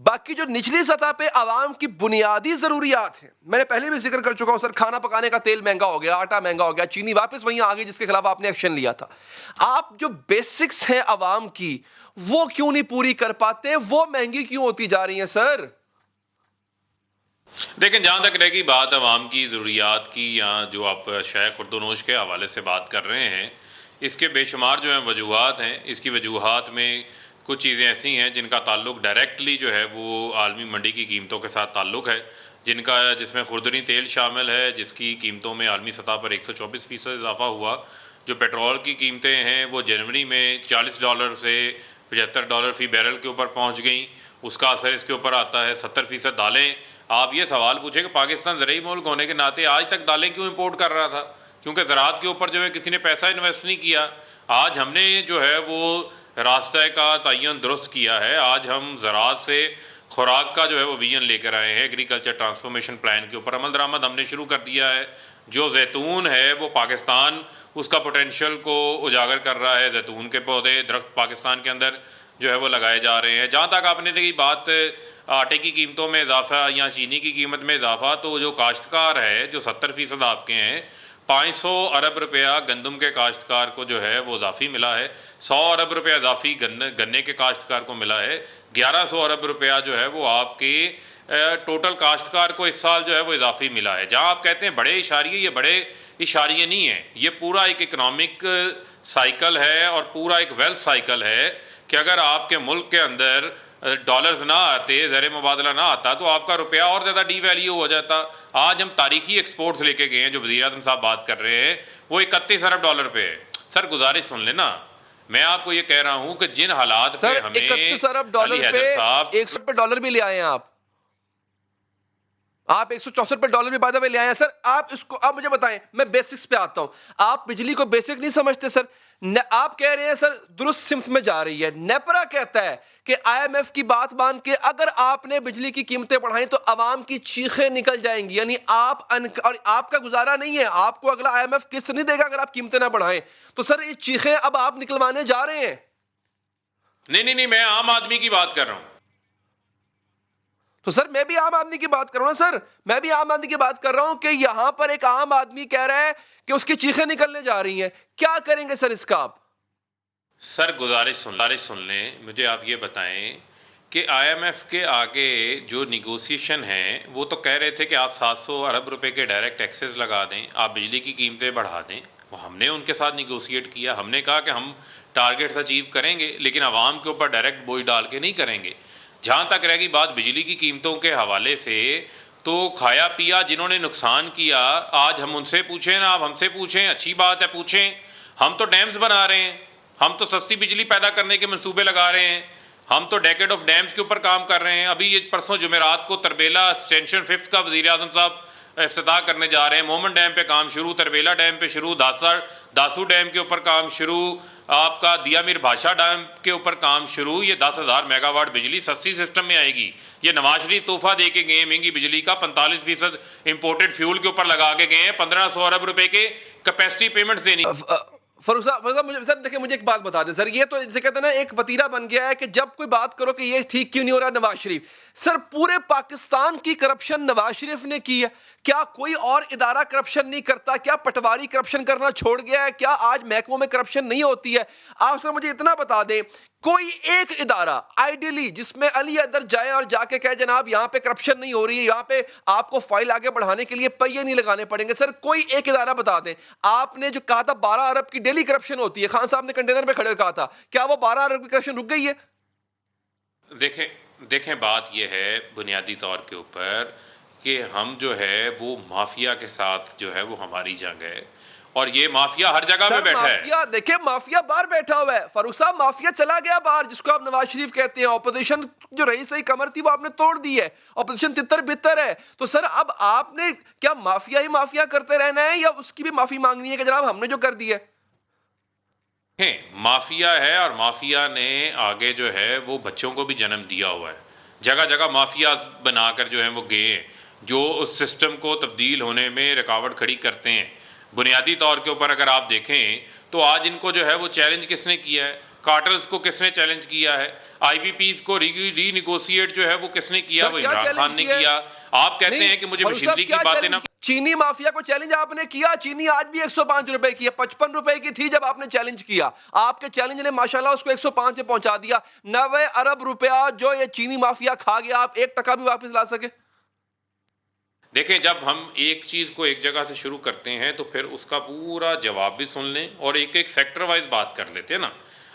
باقی جو نچلی سطح پہ عوام کی بنیادی ضروریات ہیں، میں نے پہلے بھی ذکر کر چکا ہوں سر، کھانا پکانے کا تیل مہنگا ہو گیا، آٹا مہنگا ہو گیا، چینی واپس وہیں آ گئی جس کے خلاف آپ نے ایکشن لیا تھا۔ آپ جو بیسکس ہیں عوام کی وہ کیوں نہیں پوری کر پاتے؟ وہ مہنگی کیوں ہوتی جا رہی ہیں سر؟ دیکھیں، جہاں تک رہے گی بات عوام کی ضروریات کی، یا جو آپ شیخ خردونوش کے حوالے سے بات کر رہے ہیں، اس کے بے شمار جو ہیں وجوہات ہیں۔ اس کی وجوہات میں کچھ چیزیں ایسی ہیں جن کا تعلق ڈائریکٹلی جو ہے وہ عالمی منڈی کی قیمتوں کے ساتھ تعلق ہے، جس میں خوردنی تیل شامل ہے، جس کی قیمتوں میں عالمی سطح پر 124% اضافہ ہوا۔ جو پیٹرول کی قیمتیں ہیں وہ جنوری میں $40 سے $75 فی بیرل کے اوپر پہنچ گئیں، اس کا اثر اس کے اوپر آتا ہے۔ 70% دالیں، آپ یہ سوال پوچھیں کہ پاکستان زرعی ملک ہونے کے ناطے آج تک دالیں کیوں امپورٹ کر رہا تھا؟ کیونکہ زراعت کے اوپر جو ہے کسی نے پیسہ انویسٹ نہیں کیا۔ آج ہم نے جو ہے وہ راستہ کا تعین درست کیا ہے، آج ہم زراعت سے خوراک کا جو ہے وہ ویژن لے کر آئے ہیں، ایگریکلچر ٹرانسفارمیشن پلان کے اوپر عمل درآمد ہم نے شروع کر دیا ہے۔ جو زیتون ہے وہ پاکستان اس کا پوٹینشیل کو اجاگر کر رہا ہے، زیتون کے پودے درخت پاکستان کے اندر جو ہے وہ لگائے جا رہے ہیں۔ جہاں تک آپ نے کی بات آٹے کی قیمتوں میں اضافہ یا چینی کی قیمت میں اضافہ، تو جو کاشتکار ہے جو 70% آپ کے ہیں، 500 ارب روپیہ گندم کے کاشتکار کو جو ہے وہ اضافی ملا ہے، 100 ارب روپیہ اضافی گنے کے کاشتکار کو ملا ہے، 1100 ارب روپیہ جو ہے وہ آپ کے ٹوٹل کاشتکار کو اس سال جو ہے وہ اضافی ملا ہے۔ جہاں آپ کہتے ہیں بڑے اشاریے، یہ بڑے اشاریے نہیں ہیں، یہ پورا ایک اکنامک سائیکل ہے اور پورا ایک ویلتھ سائیکل ہے کہ اگر آپ کے ملک کے اندر ڈالرز نہ آتے، زیر مبادلہ نہ آتا، تو آپ کا روپیہ اور زیادہ ڈی ویلیو ہو جاتا۔ آج ہم تاریخی ایکسپورٹس لے کے گئے ہیں، جو وزیر اعظم صاحب بات کر رہے ہیں، وہ 31 ارب ڈالر پہ ہے۔ سر گزارش سن لینا، میں آپ کو یہ کہہ رہا ہوں کہ جن حالات پہ ہمیں 31 ارب ڈالر پہ 100 پہ ڈالر بھی لے آئے ہیں آپ 164 پہ ڈالر بھی بائی دا وے لے آئے ہیں سر۔ آپ اس کو آپ مجھے بتائیں، میں بیسکس پہ آتا ہوں، آپ بجلی کو بیسک نہیں سمجھتے سر؟ آپ کہہ رہے ہیں سر درست سمت میں جا رہی ہے، نیپرا کہتا ہے کہ IMF کی بات مان کے اگر آپ نے بجلی کی قیمتیں بڑھائیں تو عوام کی چیخیں نکل جائیں گی، یعنی اور آپ کا گزارا نہیں ہے، آپ کو اگلا IMF قسط نہیں دے گا اگر آپ قیمتیں نہ بڑھائیں۔ تو سر یہ چیخیں اب آپ نکلوانے جا رہے ہیں؟ نہیں، میں عام آدمی کی بات کر رہا ہوں۔ تو سر میں بھی عام آدمی کی بات کر رہا ہوں سر، میں بھی عام آدمی کی بات کر رہا ہوں کہ یہاں پر ایک عام آدمی کہہ رہا ہے کہ اس کی چیخیں نکلنے جا رہی ہیں، کیا کریں گے سر اس کا آپ؟ سر گزارش سن لیں، مجھے آپ یہ بتائیں کہ IMF کے آگے جو نیگوسیشن ہیں وہ تو کہہ رہے تھے کہ آپ 700 ارب روپے کے ڈائریکٹ ٹیکسز لگا دیں، آپ بجلی کی قیمتیں بڑھا دیں۔ وہ ہم نے ان کے ساتھ نیگوسیٹ کیا، ہم نے کہا کہ ہم ٹارگیٹس اچیو کریں گے لیکن عوام کے اوپر ڈائریکٹ بوجھ ڈال کے نہیں کریں گے۔ جہاں تک رہ گئی بات بجلی کی قیمتوں کے حوالے سے، تو کھایا پیا جنہوں نے نقصان کیا، آج ہم ان سے پوچھیں نا، آپ ہم سے پوچھیں، اچھی بات ہے پوچھیں۔ ہم تو ڈیمز بنا رہے ہیں، ہم تو سستی بجلی پیدا کرنے کے منصوبے لگا رہے ہیں، ہم تو ڈیکیڈ آف ڈیمز کے اوپر کام کر رہے ہیں۔ ابھی یہ پرسوں جمعرات کو تربیلا ایکسٹینشن 5 کا وزیر اعظم صاحب افتتاح کرنے جا رہے ہیں۔ مومن ڈیم پہ کام شروع، تربیلا ڈیم پہ شروع، داسو ڈیم کے اوپر کام شروع، آپ کا دیا میر بھاشا ڈیم کے اوپر کام شروع۔ یہ 10,000 میگا واٹ بجلی سستی سسٹم میں آئے گی۔ یہ نواز شریف تحفہ دے کے گئے مہنگی بجلی کا، 45% امپورٹڈ فیول کے اوپر لگا کے گئے ہیں، 1500 ارب روپے کے کیپیسٹی پیمنٹس دینی۔ فاروق صاحب مجھے سر دیکھیں، مجھے ایک بات بتا دیں سر، یہ تو جیسے کہتے ہیں نا ایک وتیرہ بن گیا ہے کہ جب کوئی بات کرو کہ یہ ٹھیک کیوں نہیں ہو رہا نواز شریف۔ سر پورے پاکستان کی کرپشن نواز شریف نے کی ہے، کیا کوئی اور ادارہ کرپشن نہیں کرتا؟ کیا پٹواری کرپشن کرنا چھوڑ گیا ہے؟ کیا آج محکموں میں کرپشن نہیں ہوتی ہے؟ آپ سر مجھے اتنا بتا دیں کوئی ایک ادارہ آئیڈیلی جس میں علی ادر جائے اور جا کے کہے جناب یہاں پہ کرپشن نہیں ہو رہی ہے, یہاں پہ آپ کو فائل آگے بڑھانے کے لیے پہیے نہیں لگانے پڑیں گے. سر کوئی ایک ادارہ بتا دیں. آپ نے جو کہا تھا 12 ارب کی ڈیلی کرپشن ہوتی ہے, خان صاحب نے کنٹینر پہ کھڑے کہا تھا, کیا وہ 12 ارب کی کرپشن رک گئی ہے؟ دیکھیں بات یہ ہے بنیادی طور کے اوپر کہ ہم جو ہے وہ مافیا کے ساتھ جو ہے وہ ہماری جنگ ہے, اور یہ مافیا ہر جگہ پہ بیٹھا ہے. دیکھیں مافیا باہر بیٹھا ہوا ہے. فاروق صاحب مافیا چلا گیا باہر, جس کو آپ نواز شریف کہتے ہیں. اپوزیشن جو رئیس کمر تھی وہ آپ نے توڑ دی ہے, اپوزیشن تتر بتر ہے. تو سر اب آپ نے کیا مافیا ہی مافیا کرتے رہنا ہے, یا اس کی بھی معافی مانگنی ہے کہ جناب ہم نے جو کر دی ہے؟ مافیا ہے, اور مافیا نے آگے جو ہے وہ بچوں کو بھی جنم دیا ہوا ہے. جگہ جگہ مافیا بنا کر جو ہیں وہ گئے ہیں, جو اس سسٹم کو تبدیل ہونے میں رکاوٹ کھڑی کرتے ہیں. بنیادی طور کے اوپر اگر آپ دیکھیں تو آج ان کو جو ہے وہ چیلنج کس نے کیا ہے؟ کارٹرز کو کس نے چیلنج کیا ہے؟ آئی بی پیز کو ری نیگوشیٹ جو ہے وہ کس نے کیا؟ وہ عمران خان نے کیا. آپ کہتے ہیں کہ مجھے مشینری کی باتیں نہ. چینی مافیا کو چیلنج آپ نے کیا. چینی آج بھی 105 روپے کی ہے, 55 روپے کی تھی جب آپ نے چیلنج کیا. آپ کے چیلنج نے ماشاءاللہ اس کو 105 سے پہنچا دیا. 90 ارب روپیہ جو یہ چینی مافیا کھا گیا, آپ 1% بھی واپس لا سکے؟ دیکھیں جب ہم ایک چیز کو ایک جگہ سے شروع کرتے ہیں تو پھر اس کا پورا جواب بھی سن لیں, اور ایک ایک سیکٹر وائز بات کر لیتے ہیں نا.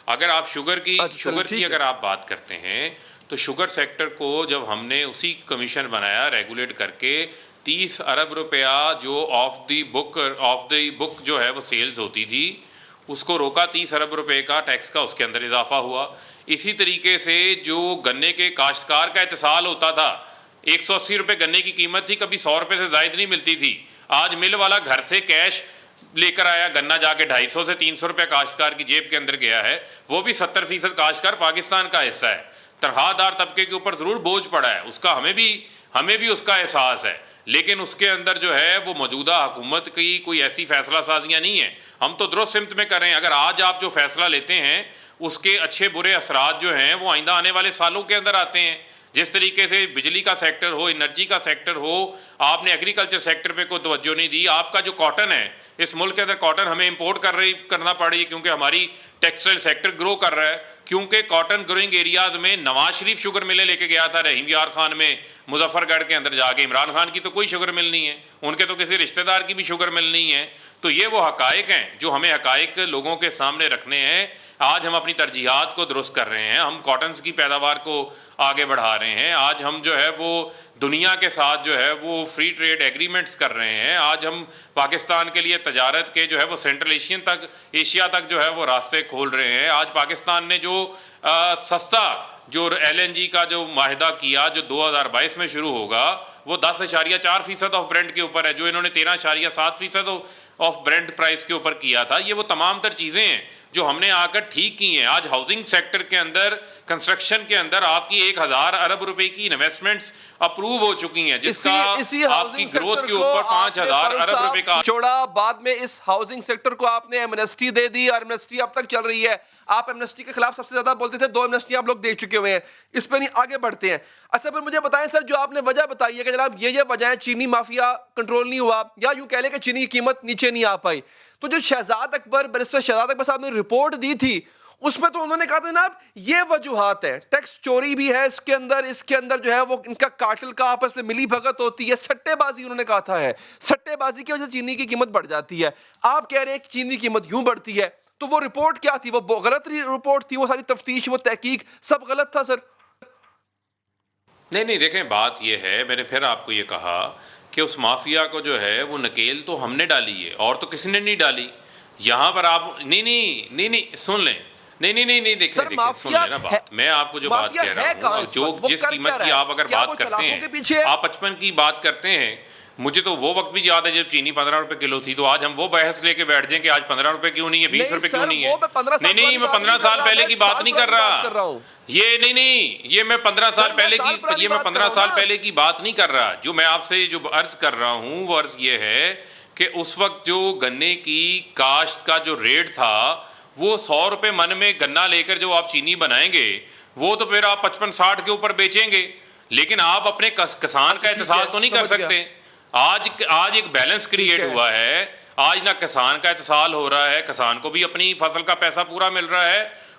اگر آپ شوگر کی اگر آپ بات کرتے ہیں تو شوگر سیکٹر کو جب ہم نے اسی کمیشن بنایا ریگولیٹ کر کے, 30 ارب روپیہ جو آف دی بک جو ہے وہ سیلز ہوتی تھی, اس کو روکا. 30 ارب روپے کا ٹیکس کا اس کے اندر اضافہ ہوا. اسی طریقے سے جو گنے کے کاشتکار کا اتصال ہوتا تھا, 180 روپے گنے کی قیمت تھی, کبھی 100 روپے سے زائد نہیں ملتی تھی. آج مل والا گھر سے کیش لے کر آیا, گنا جا کے 250 سے 300 روپے کاشتکار کی جیب کے اندر گیا ہے. وہ بھی 70% کاشتکار پاکستان کا حصہ ہے. تنخواہ دار طبقے کے اوپر ضرور بوجھ پڑا ہے, اس کا ہمیں بھی اس کا احساس ہے, لیکن اس کے اندر جو ہے وہ موجودہ حکومت کی کوئی ایسی فیصلہ سازیاں نہیں ہیں. ہم تو درست سمت میں کر رہے ہیں. اگر آج آپ جو فیصلہ لیتے ہیں اس کے اچھے برے اثرات جو ہیں وہ آئندہ آنے والے سالوں کے اندر آتے ہیں. جس طریقے سے بجلی کا سیکٹر ہو, انرجی کا سیکٹر ہو, آپ نے ایگریکلچر سیکٹر پہ کوئی توجہ نہیں دی. آپ کا جو کاٹن ہے, اس ملک کے اندر کاٹن ہمیں امپورٹ کرنا پڑ رہی ہے کیونکہ ہماری ٹیکسٹائل سیکٹر گرو کر رہا ہے. کیونکہ کاٹن گروئنگ ایریاز میں نواز شریف شوگر ملیں لے کے گیا تھا رحیم یار خان میں مظفر گڑھ کے اندر جا کے. عمران خان کی تو کوئی شوگر مل نہیں ہے, ان کے تو کسی رشتہ دار کی بھی شوگر مل نہیں ہے. تو یہ وہ حقائق ہیں جو ہمیں حقائق لوگوں کے سامنے رکھنے ہیں. آج ہم اپنی ترجیحات کو درست کر رہے ہیں, ہم کاٹنز کی پیداوار کو آگے بڑھا رہے ہیں. آج ہم جو ہے وہ دنیا کے ساتھ جو ہے وہ فری ٹریڈ ایگریمنٹس کر رہے ہیں. آج ہم پاکستان کے لیے تجارت کے جو ہے وہ سینٹرل ایشیا تک جو ہے وہ راستے کھول رہے ہیں. آج پاکستان نے جو سستا جو LNG کا جو معاہدہ کیا جو 2022 میں شروع ہوگا, وہ 10.4% آف برینٹ کے اوپر ہے, جو انہوں نے 13.7% آف برینٹ پرائس کے اوپر کیا تھا. یہ وہ تمام تر چیزیں ہیں جو ہم نے آ کر ٹھیک کی ہیں. آج ہاؤسنگ سیکٹر کے اندر, کنسٹرکشن کے اندر آپ کی 1000 ارب روپے کی انویسٹمنٹس اپروو ہو چکی ہیں, جس کا آپ کی گروتھ کے اوپر 5000 ارب روپے کا چھوڑا. بعد میں اس ہاؤسنگ سیکٹر کو آپ نے ایمنسٹی دے دی, اور ایمنسٹی اب تک چل رہی ہے. آپ ایمنسٹی کے خلاف سب سے زیادہ بولتے تھے, 2 ایمنسٹی آپ لوگ دے چکے ہوئے ہیں, اس پہ نہیں آگے بڑھتے ہیں. اچھا پھر مجھے بتائیں سر, جو آپ نے وجہ بتائی ہے کہ جناب یہ وجہ چینی مافیا کنٹرول نہیں ہوا, یا یوں کہہ لیں کہ چینی کی قیمت نیچے نہیں آ پائی, تو جو بیرسٹر شہزاد اکبر صاحب نے رپورٹ دی تھی اس میں تو انہوں نے کہا تھا جناب یہ وجوہات ہیں, ٹیکس چوری بھی ہے اس کے اندر جو ہے وہ ان کا کارٹل کا آپس میں ملی بھگت ہوتی ہے, سٹے بازی انہوں نے کہا تھا ہے, سٹے بازی کی وجہ سے چینی کی قیمت بڑھ جاتی ہے. آپ کہہ رہے ہیں کہ چینی کی قیمت یوں بڑھتی ہے, تو وہ رپورٹ کیا تھی؟ وہ غلط رپورٹ تھی, وہ ساری تفتیش, وہ تحقیق سب غلط تھا سر؟ نہیں دیکھیں بات یہ ہے, میں نے پھر آپ کو یہ کہا کہ اس مافیا کو جو ہے وہ نکیل تو ہم نے ڈالی ہے, اور تو کسی نے نہیں ڈالی. یہاں پر آپ نہیں سن لیں, نہیں دیکھیں سن لیں نا بات. میں آپ کو جو بات کہہ رہا ہوں, جو جس قیمت کی آپ اگر بات کرتے ہیں, آپ 55 کی بات کرتے ہیں, مجھے تو وہ وقت بھی یاد ہے جب چینی 15 روپے کلو تھی. تو آج ہم وہ بحث لے کے بیٹھ جائیں کہ آج 15 روپے کیوں نہیں ہے, 20 روپے کیوں نہیں ہے. نہیں میں 15 سال پہلے کی بات نہیں کر رہا, یہ میں 15 سال پہلے کی بات نہیں کر رہا. جو میں آپ سے جو عرض کر رہا ہوں وہ عرض یہ ہے کہ اس وقت جو گنے کی کاشت کا جو ریٹ تھا وہ 100 روپے من میں گنا لے کر جو آپ چینی بنائیں گے, وہ تو پھر آپ 55-60 کے اوپر بیچیں گے, لیکن آپ اپنے کسان کا اتصال تو نہیں کر سکتے. آج ایک بیلنس کریٹ ہوا ہے. آج نہ کسان کا اتصال ہو رہا ہے, کسان کو بھی اپنی فصل کا پیسہ پورا مل رہا ہے,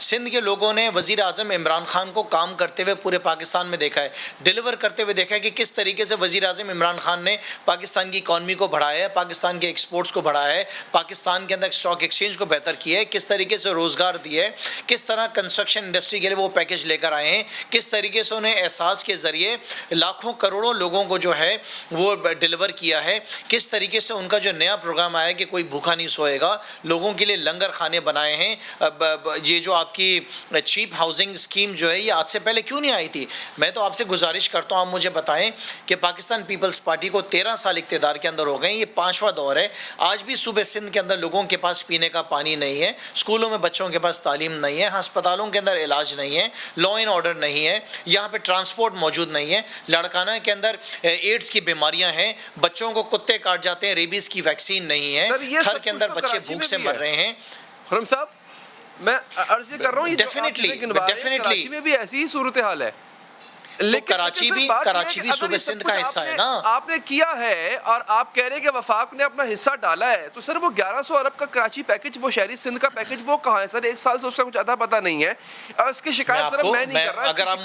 سندھ کے لوگوں نے وزیر اعظم عمران خان کو کام کرتے ہوئے پورے پاکستان میں دیکھا ہے, ڈیلیور کرتے ہوئے دیکھا ہے کہ کس طریقے سے وزیر اعظم عمران خان نے پاکستان کی اکانومی کو بڑھایا ہے, پاکستان کے ایکسپورٹس کو بڑھایا ہے, پاکستان کے اندر اسٹاک ایکسچینج کو بہتر کیا ہے, کس طریقے سے روزگار دیا ہے, کس طرح کنسٹرکشن انڈسٹری کے لیے وہ پیکج لے کر آئے ہیں, کس طریقے سے انہیں احساس کے ذریعے لاکھوں کروڑوں لوگوں کو جو ہے وہ ڈیلیور کیا ہے, کس طریقے سے ان کا جو نیا پروگرام آیا کہ کوئی بھوکا نہیں سوئے گا, لوگوں کے لیے لنگر خانے بنائے ہیں. یہ جو آپ کی چیپ ہاؤسنگ اسکیم جو ہے یہ آج سے پہلے کیوں نہیں آئی تھی؟ میں تو آپ سے گزارش کرتا ہوں آپ مجھے بتائیں کہ پاکستان پیپلز پارٹی کو 13 سال اقتدار کے اندر ہو گئے, یہ 5واں دور ہے, آج بھی صوبے سندھ کے اندر لوگوں کے پاس پینے کا پانی نہیں ہے, اسکولوں میں بچوں کے پاس تعلیم نہیں ہے, ہسپتالوں کے اندر علاج نہیں ہے, لا اینڈ آرڈر نہیں ہے, یہاں پہ ٹرانسپورٹ موجود نہیں ہے, لڑکانہ کے اندر ایڈز کی بیماریاں ہیں, بچوں کو کتے کاٹ جاتے ہیں, ریبیز کی ویکسین نہیں ہے, تھر کے اندر بچے بھوک سے مر رہے ہیں. خرم صاحب میں عرض یہ کر رہا ہوں کراچی میں بھی ایسی ہی صورتحال ہے, لیکن کراچی بھی صوبے سندھ کا حصہ ہے نا. آپ نے کیا ہے اور آپ کہہ رہے ہیں کہ وفاق نے اپنا حصہ ڈالا ہے, تو سر وہ 1100 ارب کا کراچی پیکج, وہ شہری سندھ کا پیکج وہ کہاں ہے سر؟ 1 سال سے اس کا کچھ اتا پتہ نہیں ہے, اور اس کی شکایت صرف میں نہیں کر رہا, اگر آپ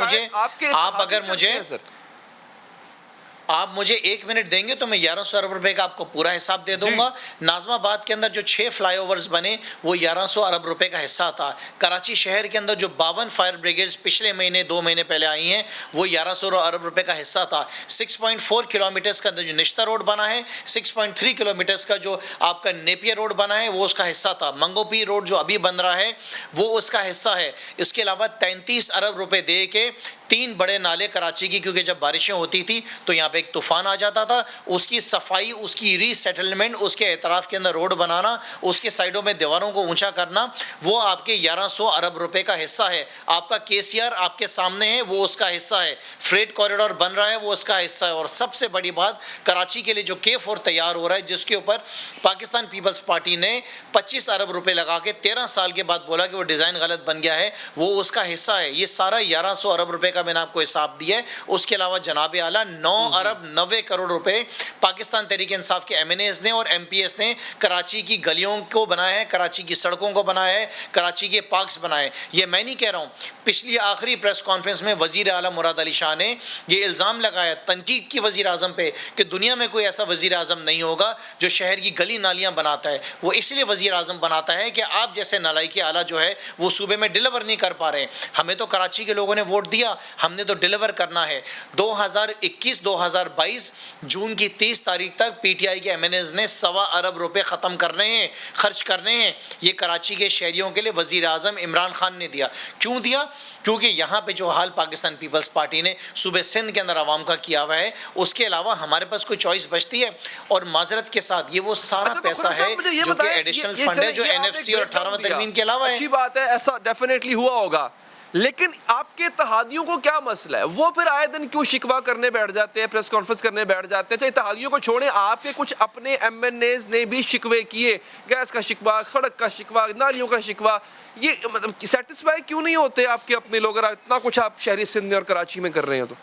مجھے 1 منٹ دیں گے تو میں 1100 ارب روپے کا آپ کو پورا حساب دے دوں گا. ناظم آباد کے اندر جو 6 فلائی اوورز بنے وہ 1100 ارب روپے کا حصہ تھا. کراچی شہر کے اندر جو 52 فائر بریگیڈز پچھلے مہینے 2 مہینے پہلے آئی ہیں وہ 1100 ارب روپے کا حصہ تھا. 6.4 کلومیٹرز کا جو نشتہ روڈ بنا ہے, 6.3 کلومیٹرز کا جو آپ کا نیپیر روڈ بنا ہے وہ اس کا حصہ تھا. منگو پی روڈ جو ابھی بن رہا ہے وہ اس کا حصہ ہے. اس کے علاوہ 33 ارب روپے دے کے 3 بڑے نالے کراچی کی, کیونکہ جب بارشیں ہوتی تھی تو یہاں پہ ایک طوفان آ جاتا تھا, اس کی صفائی, اس کی ری سیٹلمنٹ, اس کے اطراف کے اندر روڈ بنانا, اس کے سائڈوں میں دیواروں کو اونچا کرنا, وہ آپ کے 1100 ارب روپے کا حصہ ہے. آپ کا KCR آپ کے سامنے ہے, وہ اس کا حصہ ہے. فریٹ کوریڈور بن رہا ہے, وہ اس کا حصہ ہے. اور سب سے بڑی بات, کراچی کے لیے جو K4 تیار ہو رہا ہے جس کے اوپر پاکستان پیپلز پارٹی نے 25 ارب روپے لگا کے 13 سال کے بعد بولا کہ وہ ڈیزائن غلط بن گیا ہے, وہ اس کا حصہ ہے. یہ سارا 1100 ارب روپے کا میں نے آپ کو حساب دیا ہے. اس کے علاوہ جناب اعلیٰ 9 ارب 90 کروڑ روپے پاکستان تحریک انصاف کے MNAs نے اور MPs نے کراچی کی گلیوں کو بنایا ہے, کراچی کی سڑکوں کو بنایا ہے, کراچی کے پارکس بنائے. یہ میں نہیں کہہ رہا ہوں, پچھلی آخری پریس کانفرنس میں وزیر اعلیٰ مراد علی شاہ نے یہ الزام لگایا, تنقید کی وزیر اعظم پہ, کہ دنیا میں کوئی ایسا وزیر اعظم نہیں ہوگا جو شہر کی گلی نالیاں بناتا ہے. وہ اس لیے وزیر اعظم بناتا ہے کہ آپ جیسے نالائکی آلہ جو ہے وہ صوبے میں ڈیلیور نہیں کر پا رہے ہیں. ہمیں تو کراچی کے لوگوں نے ووٹ دیا, ہم نے تو ڈیلیور کرنا ہے. 2021-2022 جون کی 30 تاریخ تک PTI کے MNAs نے 1.25 ارب روپے ختم کرنے ہیں, خرچ کرنے ہیں. یہ کراچی کے شہریوں کے لیے وزیر اعظم عمران خان نے دیا. کیوں دیا؟ کیونکہ یہاں پہ جو حال پاکستان پیپلز پارٹی نے صوبے سندھ کے اندر عوام کا کیا ہوا ہے, اس کے علاوہ ہمارے پاس کوئی چوائس بچتی ہے؟ اور معذرت کے ساتھ یہ وہ سارا پیسہ ہے جو کہ ایڈیشنل فنڈ ہے جو NFC اور 18واں ترمیم کے علاوہ ہے. اچھی بات ہے, ایسا ڈیفینیٹلی ہوا ہوگا, لیکن آپ کے اتحادیوں کو کیا مسئلہ ہے؟ وہ پھر آئے دن کیوں شکوا کرنے بیٹھ جاتے ہیں, پریس کانفرنس کرنے بیٹھ جاتے ہیں؟ اچھا اتحادیوں کو چھوڑیں, آپ کے کچھ اپنے MNAs نے بھی شکوے کیے, گیس کا شکوا, سڑک کا شکوا, نالیوں کا شکوا. یہ مطلب سیٹسفائی کیوں نہیں ہوتے آپ کے اپنے لوگ, اتنا کچھ آپ شہری سندھ میں اور کراچی میں کر رہے ہیں تو؟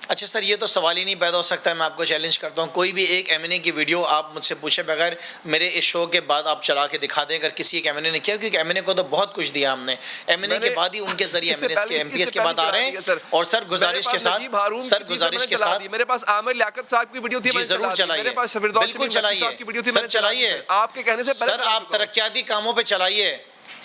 اچھا سر, یہ تو سوال ہی نہیں پیدا ہو سکتا ہے. میں آپ کو چیلنج کرتا ہوں, کوئی بھی ایک MNA کی ویڈیو آپ مجھ سے پوچھے بغیر میرے اس شو کے بعد آپ چلا کے دکھا دیں اگر کسی ایک MNA نے کیا, کیونکہ MNA کو تو بہت کچھ دیا ہم نے. MNA کے بعد ہی ان کے ذریعے MNAs کے MPs کے بعد آ رہے ہیں. اور سر گزارش کے ساتھ میرے پاس عامر لیاقت صاحب کی ویڈیو تھی, ضرور چلائیے, بالکل چلائیے سر, چلائیے. آپ کے کہنے سے سر آپ ترقیاتی کاموں پہ چلائیے,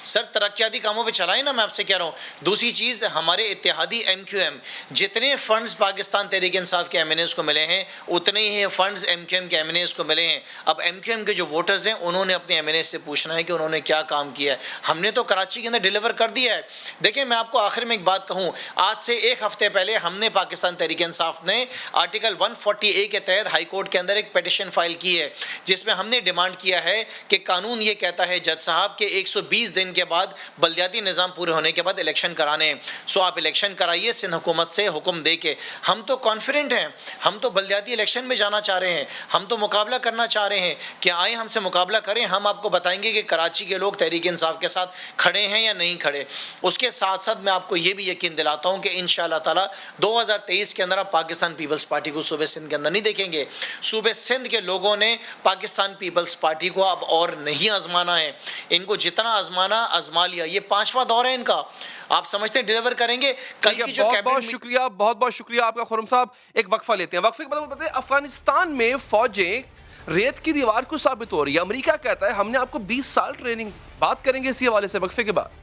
سر ترقیاتی کاموں پہ چلائیں نا, میں آپ سے کہہ رہا ہوں. دوسری چیز, ہمارے اتحادی MQM جتنے فنڈز پاکستان تحریک انصاف کے MNAs کو ملے ہیں اتنے ہی فنڈز MQM کے MNAs کو ملے ہیں. اب MQM کے جو ووٹرز ہیں انہوں نے اپنے MNAs سے پوچھنا ہے کہ انہوں نے کیا کام کیا ہے. ہم نے تو کراچی کے اندر ڈیلیور کر دیا ہے. دیکھیں میں آپ کو آخر میں ایک بات کہوں, آج سے 1 ہفتے پہلے ہم نے پاکستان تحریک انصاف نے آرٹیکل 140A کے تحت ہائی کورٹ کے اندر ایک پیٹیشن فائل کی ہے جس میں ہم نے ڈیمانڈ کیا ہے کہ قانون یہ کہتا ہے جج صاحب کہ 120 دن کے بعد بلدیاتی نظام پورے ہونے کے بعد الیکشن کرانے. سو آپ الیکشن کرائیے سندھ حکومت سے حکم دے کے. ہم تو کانفیڈنٹ ہیں, ہم تو بلدیاتی الیکشن میں جانا چاہ رہے ہیں, ہم تو مقابلہ کرنا چاہ رہے ہیں کہ آئیں ہم سے مقابلہ کریں. ہم آپ کو بتائیں گے کہ کراچی کے لوگ تحریک انصاف کے ساتھ کھڑے ہیں یا نہیں کھڑے. اس کے ساتھ ساتھ میں آپ کو یہ بھی یقین دلاتا ہوں کہ انشاءاللہ تعالی 2023 کے اندر آپ پاکستان پیپلز پارٹی کو صوبے سندھ کے اندر نہیں دیکھیں گے. صوبے سندھ کے لوگوں نے پاکستان پیپلز پارٹی کو اب اور نہیں آزمانا ہے. ان کو جتنا آزمانا آزما لیا. یہ 5واں دور ہے ان کا. آپ سمجھتے ہیں ڈیلیور کریں گے؟ کل کی جو بہت شکریہ, بہت بہت شکریہ آپ کا خرم صاحب. ایک وقفہ لیتے ہیں. وقفے کے بعد بتائیں, افغانستان میں فوجیں ریت کی دیوار کو ثابت ہو رہی ہے. امریکہ کہتا ہے ہم نے آپ کو 20 سال ٹریننگ. بات کریں گے اسی حوالے سے وقفے کے بعد.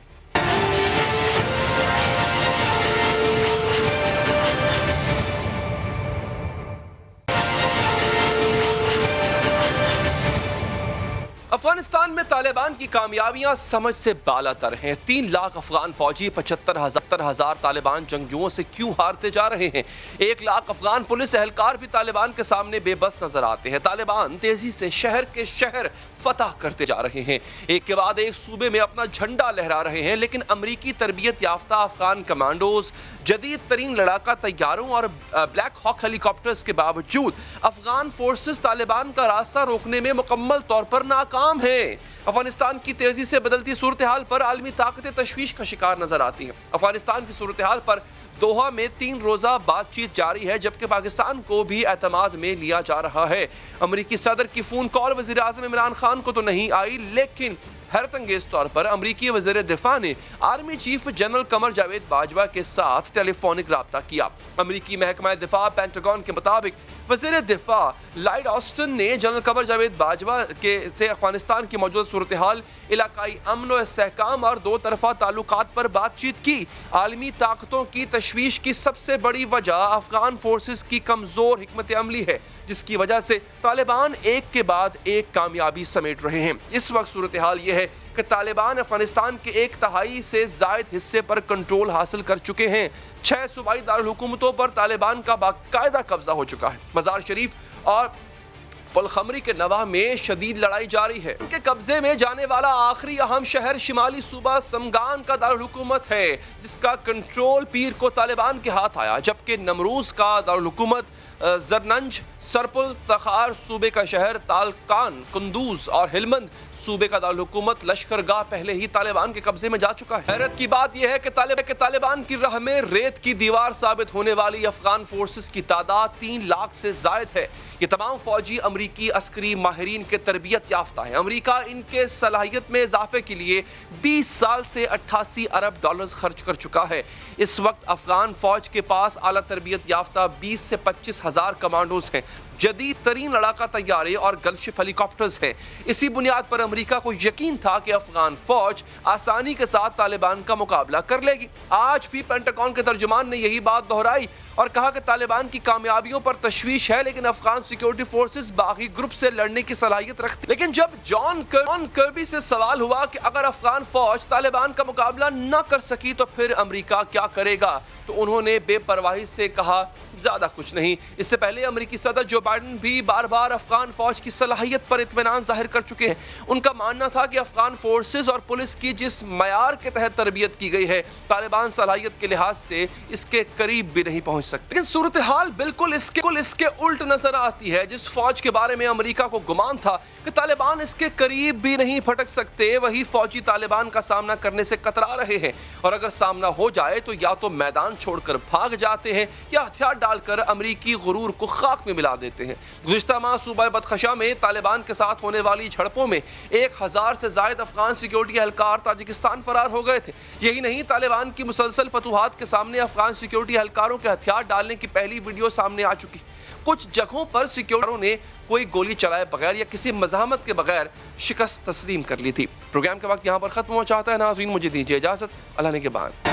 افغانستان میں طالبان کی کامیابیاں سمجھ سے بالا تر ہیں. 3 لاکھ افغان فوجی 75,000 طالبان جنگجوؤں سے کیوں ہارتے جا رہے ہیں؟ 1 لاکھ افغان پولیس اہلکار بھی طالبان کے سامنے بے بس نظر آتے ہیں. طالبان تیزی سے شہر کے شہر فتح کرتے جا رہے ہیں, ایک کے بعد ایک صوبے میں اپنا جھنڈا لہرا رہے ہیں. لیکن امریکی تربیت یافتہ افغان کمانڈوز, جدید ترین لڑاکا طیاروں اور بلیک ہاک ہیلی کاپٹرز کے باوجود افغان فورسز طالبان کا راستہ روکنے میں مکمل طور پر ناکام ہیں. افغانستان کی تیزی سے بدلتی صورتحال پر عالمی طاقتیں تشویش کا شکار نظر آتی ہیں. افغانستان کی صورتحال پر دوحہ میں 3 روزہ بات چیت جاری ہے, جبکہ پاکستان کو بھی اعتماد میں لیا جا رہا ہے. امریکی صدر کی فون کال وزیر اعظم عمران خان کو تو نہیں آئی, لیکن حیرت انگیز طور پر امریکی وزیر دفاع نے army chief general Qamar Javed Bajwa کے ساتھ ٹیلی فونک رابطہ کیا. امریکی محکمہ دفاع پینٹاگون کے مطابق وزیر دفاع لائیڈ آسٹن نے جنرل قمر جاوید باجوہ سے افغانستان کی موجودہ صورتحال, علاقائی امن و استحکام اور 2 طرفہ تعلقات پر بات چیت کی. عالمی طاقتوں کی تشویش کی سب سے بڑی وجہ افغان فورسز کی کمزور حکمت عملی ہے, جس کی وجہ سے طالبان ایک کے بعد ایک کامیابی سمیٹ رہے ہیں. اس وقت صورتحال یہ ہے کہ طالبان افغانستان کے 1/3 سے زائد حصے پر کنٹرول حاصل کر چکے ہیں. 6 صوبائی دارالحکومتوں پر طالبان کا باقاعدہ قبضہ ہو چکا ہے. مزار شریف اور پلخمری کے نواح میں شدید لڑائی جاری ہے. ان کے قبضے میں جانے والا آخری اہم شہر شمالی صوبہ سمگان کا دارالحکومت ہے, جس کا کنٹرول پیر کو طالبان کے ہاتھ آیا, جبکہ نمروز کا دارالحکومت زرننج, سرپل تخار صوبے کا شہر تالقان, قندوز اور ہلمند صوبے کا دارالحکومت لشکرگاہ پہلے ہی طالبان کے قبضے میں جا چکا ہے. حیرت کی بات یہ ہے کہ طالبان کی راہ میں ریت کی دیوار ثابت ہونے والی افغان فورسز کی تعداد 3 لاکھ سے زائد ہے. یہ تمام فوجی امریکی عسکری ماہرین کے تربیت یافتہ ہیں. امریکہ ان کے صلاحیت میں اضافے کے لیے 20 سال سے 88 ارب ڈالرز خرچ کر چکا ہے. اس وقت افغان فوج کے پاس اعلیٰ تربیت یافتہ 20 سے 25 ہزار کمانڈوز ہیں, جدید ترین لڑاکا طیارے اور گن شپ ہیلی کاپٹرز ہیں. اسی بنیاد پر امریکہ کو یقین تھا کہ افغان فوج آسانی کے ساتھ طالبان کا مقابلہ کر لے گی. آج بھی پینٹاگون کے ترجمان نے یہی بات دہرائی اور کہا کہ طالبان کی کامیابیوں پر تشویش ہے, لیکن افغان سیکیورٹی فورسز باغی گروپ سے لڑنے کی صلاحیت رکھتی. لیکن جب جان کربی سے سوال ہوا کہ اگر افغان فوج طالبان کا مقابلہ نہ کر سکی تو پھر امریکہ کیا کرے گا, تو انہوں نے بے پرواہی سے کہا زیادہ کچھ نہیں. اس سے پہلے امریکی صدر جو بائیڈن بھی بار بار افغان فوج کی صلاحیت پر اطمینان ظاہر کر چکے ہیں. ان کا ماننا تھا کہ افغان فورسز اور پولیس کی جس معیار کے تحت تربیت کی گئی ہے, طالبان صلاحیت کے لحاظ سے اس کے قریب بھی نہیں پہنچ سکتے. لیکن صورتحال بالکل اس کے الٹ نظر آتی ہے. جس فوج کے بارے میں امریکہ کو گمان تھا کہ طالبان اس کے قریب بھی نہیں پھٹک سکتے, وہی فوجی طالبان کا سامنا کرنے سے کترا رہے ہیں, اور اگر سامنا ہو جائے تو یا تو میدان چھوڑ کر بھاگ جاتے ہیں یا ہتھیار ڈال کر امریکی غرور کو خاک میں ملا دیتے ہیں. گزشتہ ماہ صوبہ بدخشاں میں طالبان کے ساتھ ہونے والی جھڑپوں میں 1000 سے زائد افغان سیکیورٹی اہلکار تاجکستان فرار ہو گئے تھے. یہی نہیں, طالبان کی مسلسل فتوحات کے سامنے افغان سیکیورٹی اہلکاروں کے ہتھیار ڈالنے کی پہلی ویڈیو سامنے آ چکی. کچھ جگہوں پر سیکیورٹیوں نے کوئی گولی چلائے بغیر یا کسی مزاحمت کے بغیر شکست تسلیم کر لی تھی. پروگرام کے وقت یہاں پر ختم ہو چاہتا ہے. ناظرین مجھے دیجیے اجازت, اللہ نے کے بعد.